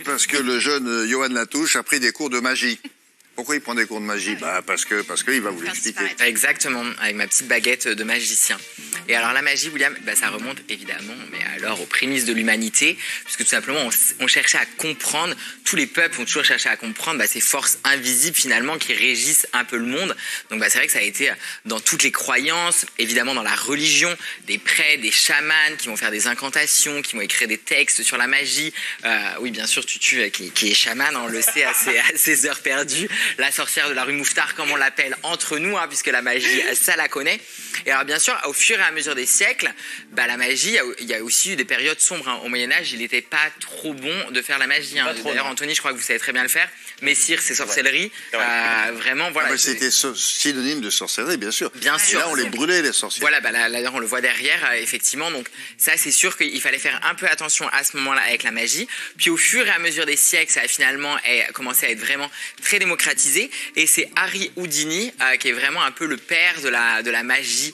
Parce que le jeune Johan Latouche a pris des cours de magie. Pourquoi il prend des cours de magie? Parce qu'il va vous l'expliquer. Exactement, avec ma petite baguette de magicien. Et alors la magie, William, ça remonte évidemment, mais alors aux prémices de l'humanité, puisque tout simplement on cherchait à comprendre, tous les peuples ont toujours cherché à comprendre ces forces invisibles finalement qui régissent un peu le monde. Donc c'est vrai que ça a été dans toutes les croyances, évidemment dans la religion, des prêtres, des chamans qui vont faire des incantations, qui vont écrire des textes sur la magie. Oui, bien sûr, Tutu qui est chaman, on le sait à ses heures perdues. La sorcière de la rue Mouffetard, comme on l'appelle entre nous, puisque la magie, ça la connaît. Et alors bien sûr, au fur et à mesure des siècles, la magie, il y a aussi eu des périodes sombres. Au Moyen-Âge, il n'était pas trop bon de faire la magie. D'ailleurs, Anthony, je crois que vous savez très bien le faire. Messire, c'est sorcellerie. Vraiment, voilà. C'était synonyme de sorcellerie, bien sûr. Bien sûr. Et là, on les brûlait, les sorcières. Voilà, là, on le voit derrière, effectivement. Donc ça, c'est sûr qu'il fallait faire un peu attention à ce moment-là avec la magie. Puis au fur et à mesure des siècles, ça a finalement commencé à être vraiment très démocratisé. Et c'est Harry Houdini, qui est vraiment un peu le père de la magie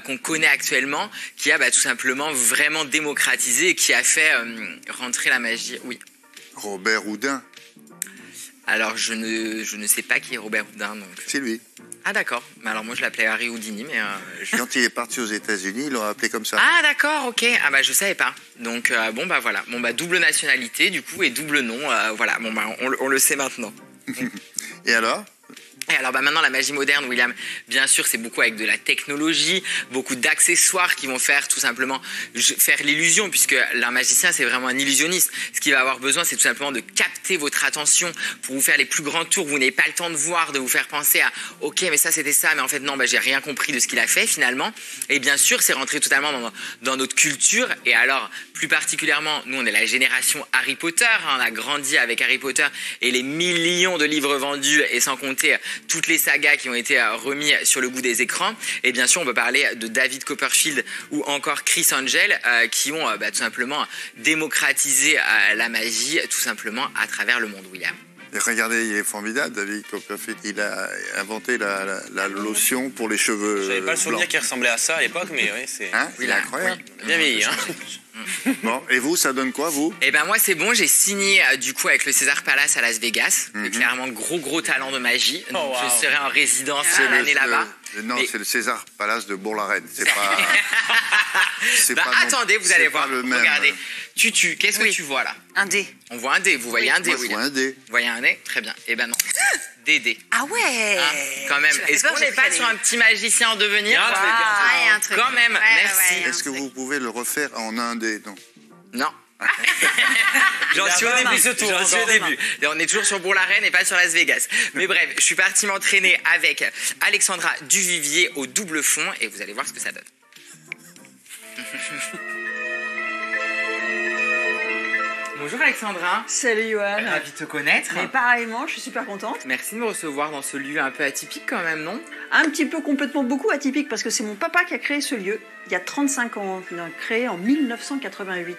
qu'on connaît actuellement, qui a tout simplement vraiment démocratisé et qui a fait rentrer la magie. Oui. Robert Houdin. Alors, je ne sais pas qui est Robert Houdin. Donc... C'est lui. Ah d'accord, mais alors moi je l'appelais Harry Houdini, mais... Quand il est parti aux États-Unis, ils l'ont appelé comme ça. Ah d'accord, ok, je savais pas. Donc voilà, double nationalité du coup et double nom, voilà, on le sait maintenant. Et alors ? Et alors maintenant la magie moderne, William, bien sûr c'est beaucoup avec de la technologie, beaucoup d'accessoires qui vont faire tout simplement faire l'illusion, puisque l'un magicien c'est vraiment un illusionniste. Ce qu'il va avoir besoin c'est tout simplement de capter votre attention pour vous faire les plus grands tours, vous n'avez pas le temps de voir, de vous faire penser à ok mais ça c'était ça, mais en fait non j'ai rien compris de ce qu'il a fait finalement. Et bien sûr c'est rentré totalement dans notre culture. Et alors plus particulièrement nous on est la génération Harry Potter, on a grandi avec Harry Potter et les millions de livres vendus et sans compter toutes les sagas qui ont été remis sur le bout des écrans. Et bien sûr, on peut parler de David Copperfield ou encore Chris Angel qui ont tout simplement démocratisé la magie tout simplement à travers le monde, William. Et regardez, il est formidable, David Copperfield. Il a inventé la lotion pour les cheveux. Je n'avais pas le souvenir qu'il ressemblait à ça à l'époque, mais oui, c'est... Il est incroyable. Bien vieilli, Bon, et vous, ça donne quoi, vous? Eh ben moi, c'est bon, j'ai signé du coup avec le Caesars Palace à Las Vegas. C'est clairement gros talent de magie. Donc, je serai en résidence l'année là-bas. Non, c'est le Caesars Palace de Bourg-la-Reine. C'est pas... attendez, vous allez voir. Regardez. Tutu, qu'est-ce que tu vois là? Un dé. On voit un dé. Vous voyez un dé, Moi, je vois un dé. Vous voyez un dé? Très bien. Eh ben non. Des dés. Ah ouais. Quand même. Est-ce qu'on n'est pas sur un petit magicien en devenir? Un truc. Quand même. Merci. Est-ce que vous pouvez le refaire en un dé? Non. Non. J'en suis au début ce tour. J'en suis au début. Et on est toujours sur Bourg-la-Reine et pas sur Las Vegas. Mais bref, je suis parti m'entraîner avec Alexandra Duvivier au double fond et vous allez voir ce que ça donne. Bonjour Alexandra. Salut Johan. Ravi de te connaître. Mais pareillement, je suis super contente. Merci de me recevoir dans ce lieu un peu atypique quand même, non? Un petit peu, complètement, beaucoup atypique parce que c'est mon papa qui a créé ce lieu il y a 35 ans. Il l'a créé en 1988.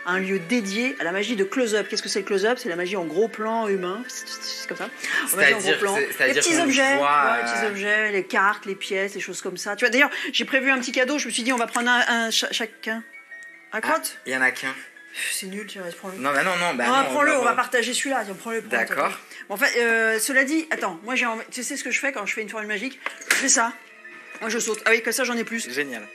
Un lieu dédié à la magie de close-up. Qu'est-ce que c'est le close-up? C'est la magie en gros plan humain. C'est comme ça. Les petits objets, les petits objets, les cartes, les pièces, les choses comme ça. Tu vois, d'ailleurs, j'ai prévu un petit cadeau. Je me suis dit, on va prendre chacun. Un crotte? Il y en a qu'un. C'est nul, tiens, prends-le. Non, non. Prends-le, on va partager celui-là. Tiens, prends-le. D'accord. Bon, en fait, cela dit, attends, moi tu sais ce que je fais quand je fais une formule magique? Je fais ça. Moi, je saute. Ah oui, comme ça, j'en ai plus. Génial.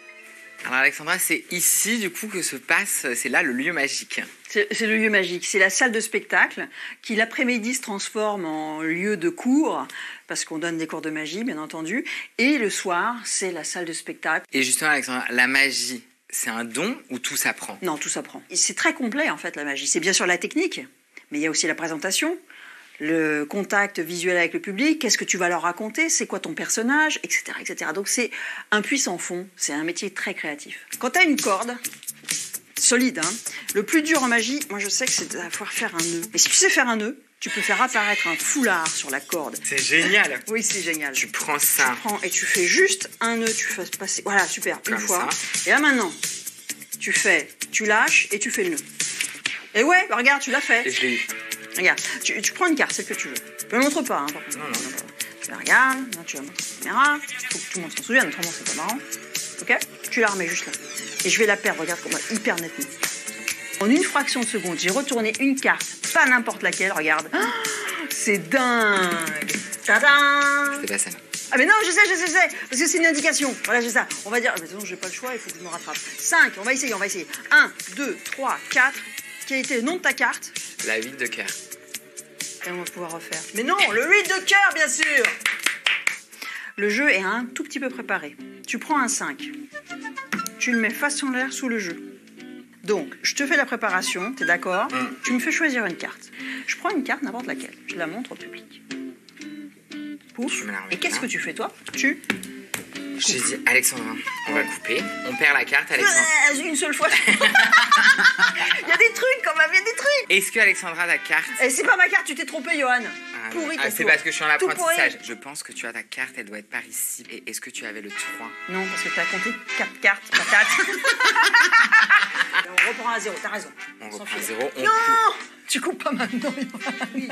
Alors Alexandra, c'est ici du coup que se passe, c'est là le lieu magique. C'est le lieu magique, c'est la salle de spectacle qui l'après-midi se transforme en lieu de cours, parce qu'on donne des cours de magie bien entendu, et le soir c'est la salle de spectacle. Et justement Alexandra, la magie, c'est un don ou tout s'apprend? Non, tout s'apprend. C'est très complet en fait la magie, c'est bien sûr la technique, mais il y a aussi la présentation, le contact visuel avec le public, qu'est-ce que tu vas leur raconter, c'est quoi ton personnage, etc., etc. Donc c'est un puissant fond, c'est un métier très créatif. Quand tu as une corde solide, le plus dur en magie, moi je sais que c'est de pouvoir faire un nœud. Et si tu sais faire un nœud, tu peux faire apparaître un foulard sur la corde. C'est génial. Oui, c'est génial. Tu prends ça. Tu prends et tu fais juste un nœud, tu fais passer, voilà, super, comme une fois. Ça. Et là maintenant, tu lâches et tu fais le nœud. Et ouais, bah, regarde, tu l'as fait. Et je l'ai eu. Regarde, tu prends une carte, celle que tu veux. Ne me montre pas, par contre. Non. Tu la regardes, là, tu la montres à la caméra. Il faut que tout le monde s'en souvienne, autrement c'est pas marrant. Ok? Tu la remets juste là. Et je vais la perdre, regarde comment, hyper nettement. En une fraction de seconde, j'ai retourné une carte, pas n'importe laquelle, regarde. Oh, c'est dingue. Tadam! C'est pas ça. Ah mais non, je sais, parce que c'est une indication. Voilà, j'ai ça. On va dire, mais de toute façon, j'ai pas le choix, il faut que je me rattrape. 5, on va essayer. 1, 2, 3, 4. Quel était le nom de ta carte? La 8 de cœur. Et on va pouvoir refaire. Mais non, le 8 de cœur, bien sûr. Le jeu est un tout petit peu préparé. Tu prends un 5. Tu le mets face en l'air sous le jeu. Donc, je te fais la préparation, t'es d'accord? Tu me fais choisir une carte. Je prends une carte, n'importe laquelle. Je la montre au public. Pouf. Et qu'est-ce que tu fais, toi? Tu J'ai dit, Alexandra, on va couper. On perd la carte, Alexandra. Une seule fois. Il y a des trucs quand même, il y a des trucs. Est-ce que Alexandra, ta carte... Et c'est pas ma carte, tu t'es trompé, Johan. Pourri, c'est parce que je suis en apprentissage. Pourri. Je pense que tu as ta carte, elle doit être par ici. Et est-ce que tu avais le 3? Non, parce que tu as compté 4 cartes, pas 4. On reprend à 0, t'as raison. On reprend à 0. Non, tu coupes pas maintenant.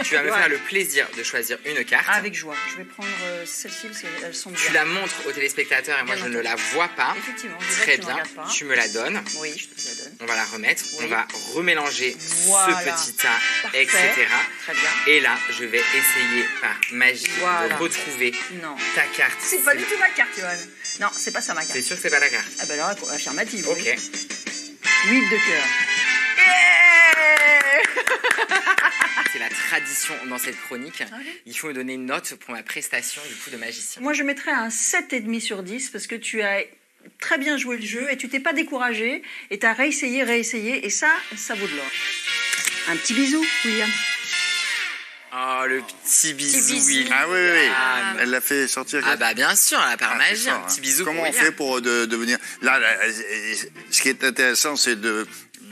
Tu vas me faire le plaisir de choisir une carte. Avec joie. Je vais prendre celle-ci parce qu'elles sont bien. Tu la montres aux téléspectateurs et moi je ne la vois pas. Effectivement. Très bien. Tu me la donnes. Oui, je te la donne. On va la remettre. Oui. On va remélanger Voilà. ce petit tas, Parfait. etc. Très bien. Et là, je vais essayer par magie Voilà. de retrouver Non. ta carte. C'est pas du tout ma carte, Johan. Non, c'est pas ça ma carte. C'est sûr que c'est pas ta carte. Ah ben alors, affirmative. Ok. Oui. 8 de cœur. C'est la tradition dans cette chronique. oui. Il faut me donner une note pour ma prestation du coup de magicien. Moi, je mettrais un 7,5 sur 10 parce que tu as très bien joué le jeu et tu t'es pas découragé et tu as réessayé et ça vaut de l'or. Un petit bisou, William. Oh, le petit bisou, bisou. Will. Ah oui, oui, oui. Ah, Elle l'a fait sortir. Ah bah bien sûr, par Ah, magie, c'est fort, un petit hein. bisou. Comment pour on William. fait pour devenir... Là, ce qui est intéressant, c'est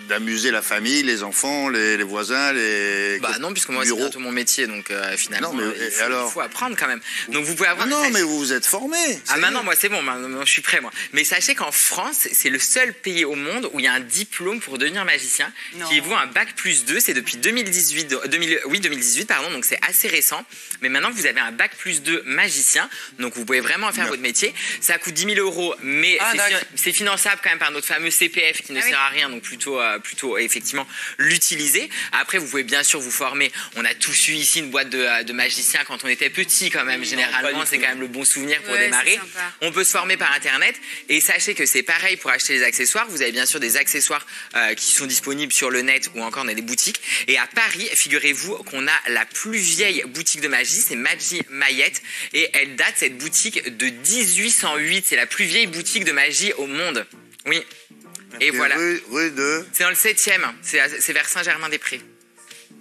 d'amuser la famille, les enfants, les voisins, les Bah non, puisque moi c'est bureaux. bientôt mon métier, donc finalement Non, mais, il faut apprendre quand même. Donc vous pouvez avoir... Non, mais vous vous êtes formé. Ah maintenant moi c'est bon, maintenant, je suis prêt moi. Mais sachez qu'en France, c'est le seul pays au monde où il y a un diplôme pour devenir magicien qui vaut un bac+2, c'est depuis 2018 pardon, donc c'est assez récent. Mais maintenant que vous avez un bac+2 magicien, donc vous pouvez vraiment faire votre métier. Ça coûte 10 000 €, mais c'est finançable quand même par notre fameux CPF qui ne sert à rien, donc plutôt effectivement l'utiliser. Après vous pouvez bien sûr vous former. On a tous eu ici une boîte de magiciens quand on était petit quand même. Généralement c'est quand même le bon souvenir pour démarrer. On peut se former par internet et sachez que c'est pareil pour acheter les accessoires. Vous avez bien sûr des accessoires qui sont disponibles sur le net ou encore dans des boutiques. Et à Paris, figurez-vous qu'on a la plus vieille boutique de magie, c'est Magie Mayette et elle date cette boutique de 1808. C'est la plus vieille boutique de magie au monde. Oui. Et voilà. Rue de... C'est dans le 7e, c'est vers Saint-Germain-des-Prés.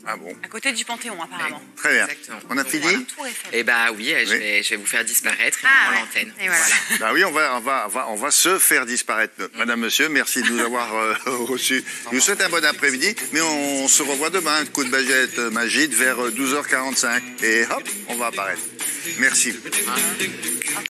Ah bon. À côté du Panthéon, apparemment. Très bien. Exactement. On a Donc, fini voilà. Tour Eiffel. Eh bah oui, je vais vous faire disparaître en l'antenne. Et voilà. Bah oui, on va se faire disparaître. Madame, monsieur, merci de nous avoir reçus. Je vous souhaite un bon après-midi, mais on se revoit demain. Coup de baguette magique vers 12h45. Et hop, on va apparaître. Merci.